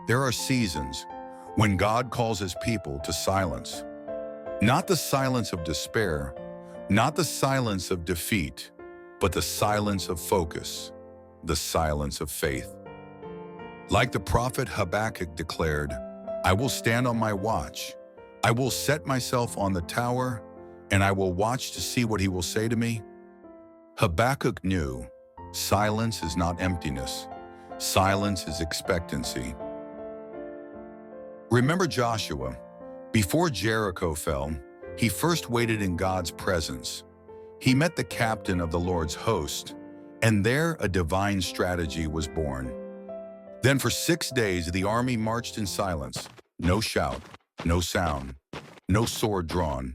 There are seasons when God calls his people to silence. Not the silence of despair, not the silence of defeat, but the silence of focus, the silence of faith. Like the prophet Habakkuk declared, "I will stand on my watch. I will set myself on the tower, and I will watch to see what he will say to me." Habakkuk knew silence is not emptiness. Silence is expectancy. Remember Joshua? Before Jericho fell, he first waited in God's presence. He met the captain of the Lord's host, and there a divine strategy was born. Then for 6 days the army marched in silence. No shout, no sound, no sword drawn.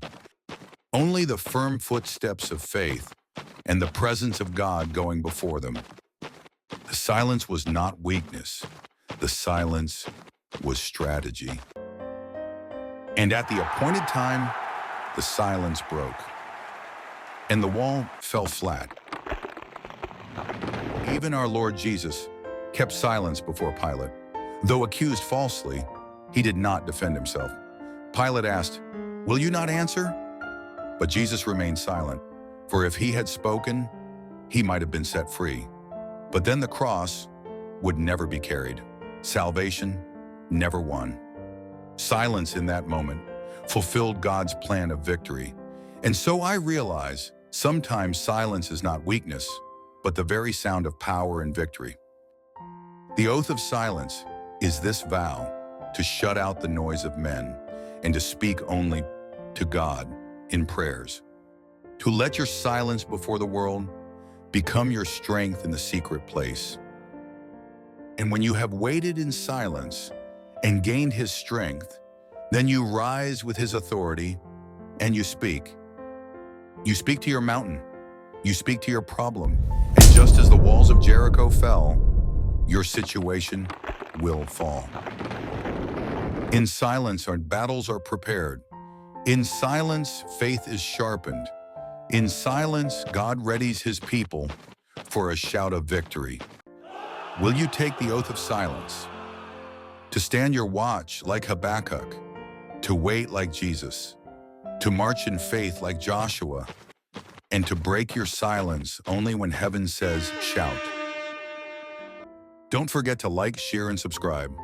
Only the firm footsteps of faith and the presence of God going before them. The silence was not weakness. The silence was strategy. And at the appointed time, the silence broke, and the wall fell flat. Even our Lord Jesus kept silence before Pilate. Though accused falsely, he did not defend himself. Pilate asked, "Will you not answer?" But Jesus remained silent, for if he had spoken, he might have been set free. But then the cross would never be carried. Salvation never won. Silence in that moment fulfilled God's plan of victory. And so I realize sometimes silence is not weakness, but the very sound of power and victory. The oath of silence is this vow to shut out the noise of men and to speak only to God in prayers. To let your silence before the world become your strength in the secret place. And when you have waited in silence and gained his strength, then you rise with his authority and you speak. You speak to your mountain. You speak to your problem. And just as the walls of Jericho fell, your situation will fall. In silence, our battles are prepared. In silence, faith is sharpened. In silence, God readies his people for a shout of victory. Will you take the oath of silence? To stand your watch like Habakkuk, to wait like Jesus, to march in faith like Joshua, and to break your silence only when heaven says shout. Don't forget to like, share, and subscribe.